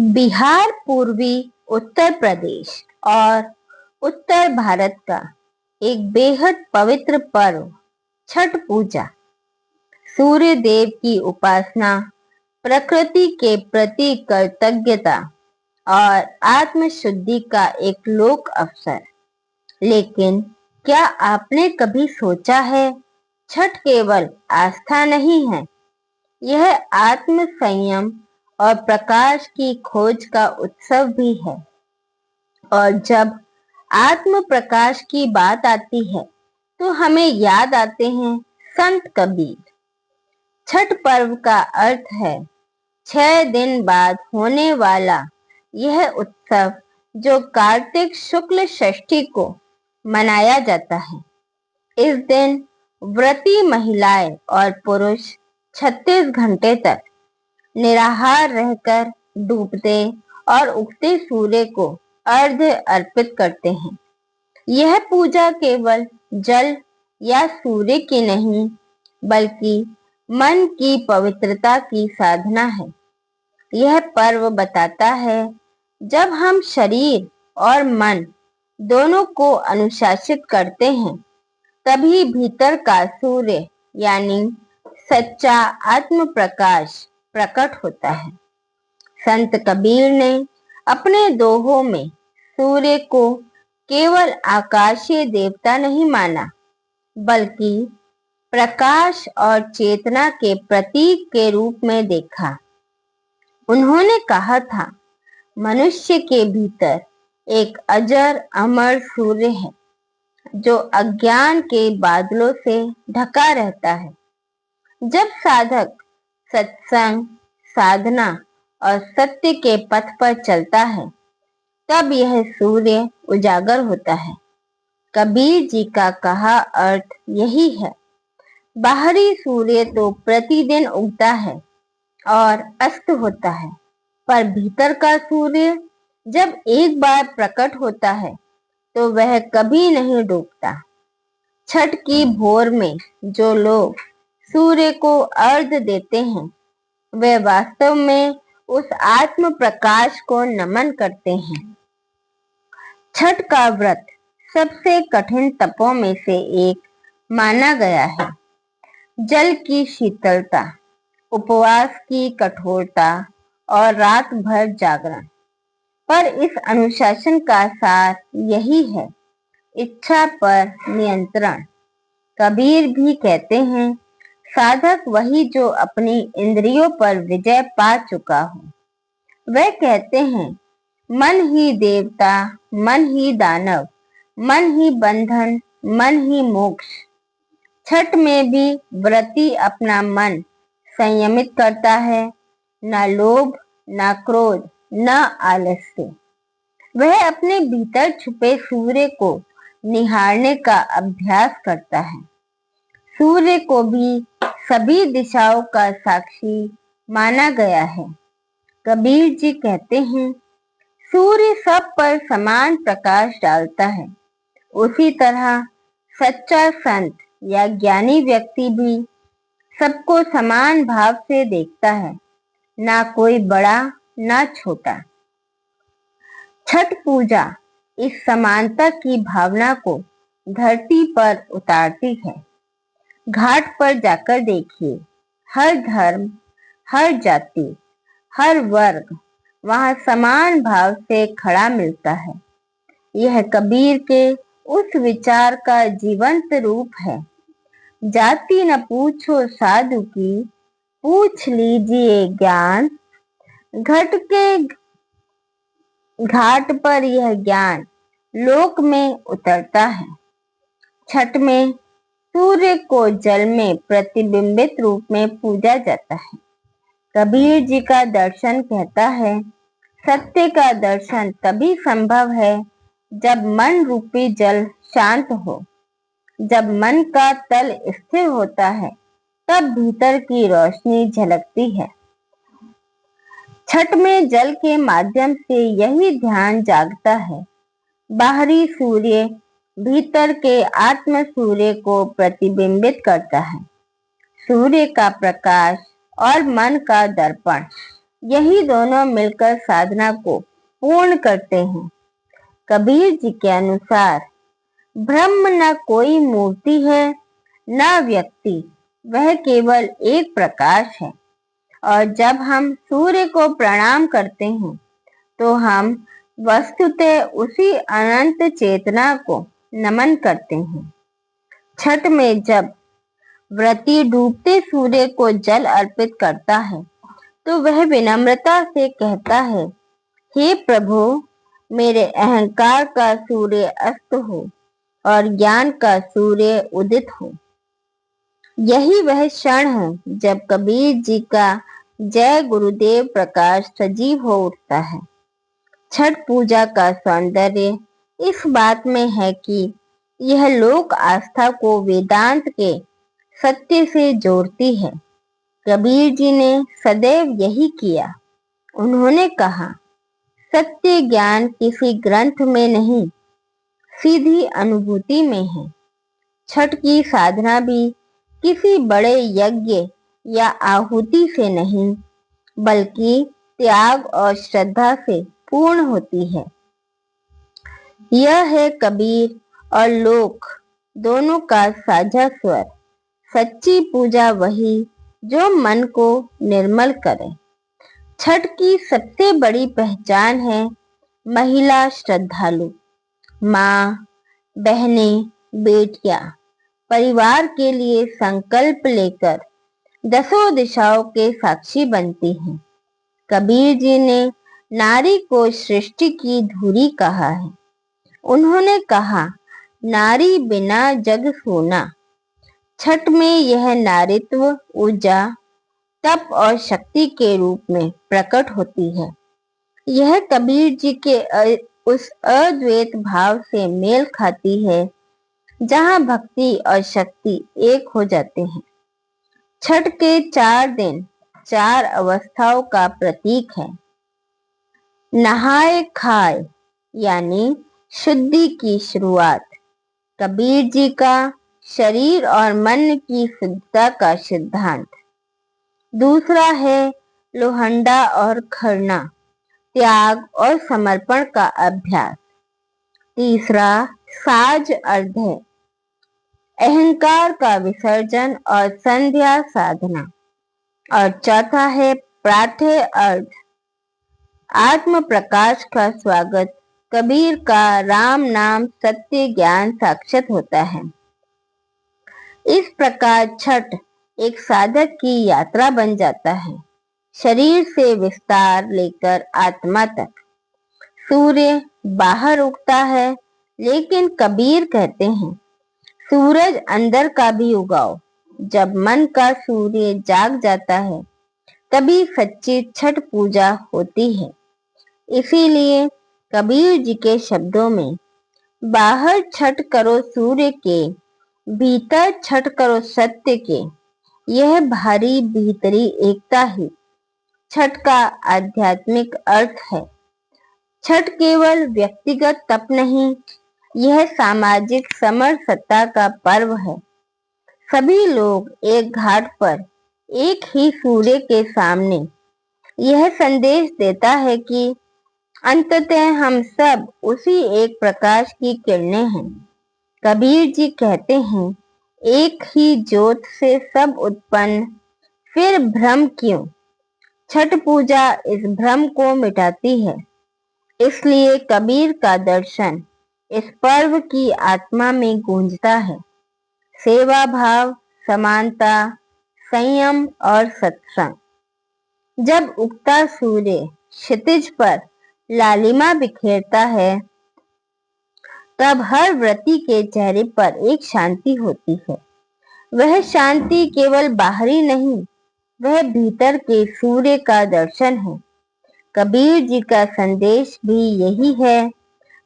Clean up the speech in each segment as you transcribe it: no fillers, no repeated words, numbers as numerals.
बिहार पूर्वी उत्तर प्रदेश और उत्तर भारत का एक बेहद पवित्र पर्व छठ पूजा सूर्य देव की उपासना, प्रकृति के प्रति कृतज्ञता और आत्म शुद्धि का एक लोक अवसर। लेकिन क्या आपने कभी सोचा है, छठ केवल आस्था नहीं है, यह आत्म संयम और प्रकाश की खोज का उत्सव भी है। और जब आत्म प्रकाश की बात आती है तो हमें याद आते हैं संत कबीर। छठ पर्व का अर्थ है 6 दिन बाद होने वाला यह उत्सव जो कार्तिक शुक्ल षष्ठी को मनाया जाता है। इस दिन व्रती महिलाएं और पुरुष 36 घंटे तक निराहार रहकर डूबते और उगते सूर्य को अर्घ्य अर्पित करते हैं। यह पूजा केवल जल या सूर्य की नहीं, बल्कि मन की पवित्रता की साधना है। यह पर्व बताता है जब हम शरीर और मन दोनों को अनुशासित करते हैं, तभी भीतर का सूर्य यानी सच्चा आत्म प्रकाश प्रकट होता है। संत कबीर ने अपने दोहों में सूर्य को केवल आकाशीय देवता नहीं माना, बल्कि प्रकाश और चेतना के प्रतीक के रूप में देखा। उन्होंने कहा था, मनुष्य के भीतर एक अजर अमर सूर्य है जो अज्ञान के बादलों से ढका रहता है। जब साधक सत्संग, साधना और सत्य के पथ पर चलता है, तब यह सूर्य उजागर होता है। कबीर जी का कहा अर्थ यही है। बाहरी सूर्य तो प्रतिदिन उगता है और अस्त होता है, पर भीतर का सूर्य जब एक बार प्रकट होता है तो वह कभी नहीं डूबता। छठ की भोर में जो लोग सूर्य को अर्घ्य देते हैं, वे वास्तव में उस आत्म प्रकाश को नमन करते हैं। छठ का व्रत सबसे कठिन तपों में से एक माना गया है। जल की शीतलता, उपवास की कठोरता और रात भर जागरण। पर इस अनुशासन का सार यही है, इच्छा पर नियंत्रण। कबीर भी कहते हैं, साधक वही जो अपनी इंद्रियों पर विजय पा चुका हो। वह कहते हैं, मन ही देवता, मन ही दानव, मन ही बंधन, मन ही मोक्ष। छठ में भी व्रती अपना मन संयमित करता है, न लोभ, न क्रोध, न आलस्य। वह अपने भीतर छुपे सूर्य को निहारने का अभ्यास करता है। सूर्य को भी सभी दिशाओं का साक्षी माना गया है। कबीर जी कहते हैं, सूर्य सब पर समान प्रकाश डालता है। उसी तरह सच्चा संत या ज्ञानी व्यक्ति भी सबको समान भाव से देखता है, ना कोई बड़ा ना छोटा। छठ पूजा इस समानता की भावना को धरती पर उतारती है। घाट पर जाकर देखिए, हर धर्म, हर जाति, हर वर्ग वहां समान भाव से खड़ा मिलता है। यह कबीर के उस विचार का जीवंत रूप है, जाति न पूछो साधु की, पूछ लीजिए ज्ञान। घाट पर यह ज्ञान लोक में उतरता है। छठ में सूर्य को जल में प्रतिबिंबित रूप में पूजा जाता है। कबीर जी का दर्शन कहता है, सत्य का दर्शन तभी संभव है जब मन रूपी जल शांत हो। जब मन का तल स्थिर होता है, तब भीतर की रोशनी झलकती है। छठ में जल के माध्यम से यही ध्यान जागता है। बाहरी सूर्य भीतर के आत्म सूर्य को प्रतिबिंबित करता है। सूर्य का प्रकाश और मन का दर्पण यही दोनों मिलकर साधना को पूर्ण करते हैं। कबीर जी के अनुसार ब्रह्म न कोई मूर्ति है न व्यक्ति, वह केवल एक प्रकाश है। और जब हम सूर्य को प्रणाम करते हैं तो हम वस्तुतः उसी अनंत चेतना को नमन करते हैं। छठ में जब व्रती डूबते सूर्य को जल अर्पित करता है तो वह विनम्रता से कहता है, हे प्रभु, मेरे अहंकार का सूर्य अस्त हो और ज्ञान का सूर्य उदित हो। यही वह क्षण है जब कबीर जी का जय गुरुदेव प्रकाश सजीव हो उठता है। छठ पूजा का सौंदर्य इस बात में है कि यह लोक आस्था को वेदांत के सत्य से जोड़ती है। कबीर जी ने सदैव यही किया। उन्होंने कहा, सत्य ज्ञान किसी ग्रंथ में नहीं, सीधी अनुभूति में है। छठ की साधना भी किसी बड़े यज्ञ या आहुति से नहीं, बल्कि त्याग और श्रद्धा से पूर्ण होती है। यह है कबीर और लोक दोनों का साझा स्वर। सच्ची पूजा वही जो मन को निर्मल करे। छठ की सबसे बड़ी पहचान है महिला श्रद्धालु। माँ, बहनें, बेटियां परिवार के लिए संकल्प लेकर दसों दिशाओं के साक्षी बनती हैं। कबीर जी ने नारी को सृष्टि की धुरी कहा है। उन्होंने कहा, नारी बिना जग सोना। छठ में यह नारीत्व ऊर्जा, तप और शक्ति के रूप में प्रकट होती है। यह कबीर जी के उस अद्वैत भाव से मेल खाती है जहां भक्ति और शक्ति एक हो जाते हैं। छठ के 4 दिन 4 अवस्थाओं का प्रतीक है। नहाए खाए यानी शुद्धि की शुरुआत, कबीर जी का शरीर और मन की शुद्धता का सिद्धांत। दूसरा है लोहंडा और खरना, त्याग और समर्पण का अभ्यास। तीसरा साज अर्घ्य, अहंकार का विसर्जन और संध्या साधना। और चौथा है प्रातः अर्घ्य, आत्म प्रकाश का स्वागत। कबीर का राम नाम सत्य ज्ञान साक्षात होता है। इस प्रकार छठ एक साधक की यात्रा बन जाता है, शरीर से विस्तार लेकर आत्मा तक। सूर्य बाहर उगता है, लेकिन कबीर कहते हैं, सूरज अंदर का भी उगाओ। जब मन का सूर्य जाग जाता है तभी सच्ची छठ पूजा होती है। इसीलिए कबीर जी के शब्दों में, बाहर छठ करो सूर्य के, भीतर छठ करो सत्य के, यह भारी भीतरी एकता ही छठ का आध्यात्मिक अर्थ है। छठ केवल व्यक्तिगत तप नहीं, यह सामाजिक समरसता का पर्व है। सभी लोग एक घाट पर एक ही सूर्य के सामने। यह संदेश देता है कि अंततः हम सब उसी एक प्रकाश की किरणें हैं। कबीर जी कहते हैं, एक ही ज्योत से सब उत्पन्न, फिर भ्रम क्यों। छठ पूजा इस भ्रम को मिटाती है। इसलिए कबीर का दर्शन इस पर्व की आत्मा में गूंजता है। सेवा भाव, समानता, संयम और सत्संग। जब उगता सूर्य क्षितिज पर लालिमा बिखेरता है तब हर व्रती के चेहरे पर एक शांति होती है। वह शांति केवल बाहरी नहीं, वह भीतर के सूर्य का दर्शन है। कबीर जी का संदेश भी यही है,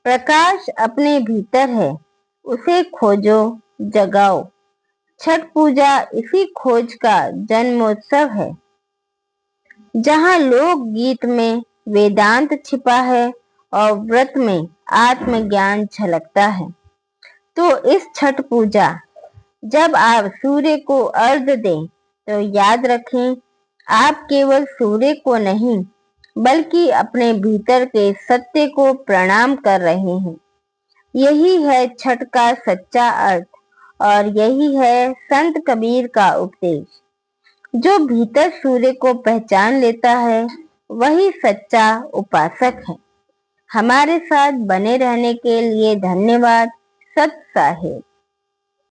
प्रकाश अपने भीतर है, उसे खोजो, जगाओ। छठ पूजा इसी खोज का जन्मोत्सव है। जहाँ लोक गीत में वेदांत छिपा है और व्रत में आत्मज्ञान झलकता है। तो इस छठ पूजा जब आप सूर्य को अर्घ्य दें तो याद रखें, आप केवल सूर्य को नहीं बल्कि अपने भीतर के सत्य को प्रणाम कर रहे हैं। यही है छठ का सच्चा अर्थ और यही है संत कबीर का उपदेश। जो भीतर सूर्य को पहचान लेता है वही सच्चा उपासक है। हमारे साथ बने रहने के लिए धन्यवाद। सत साहिब।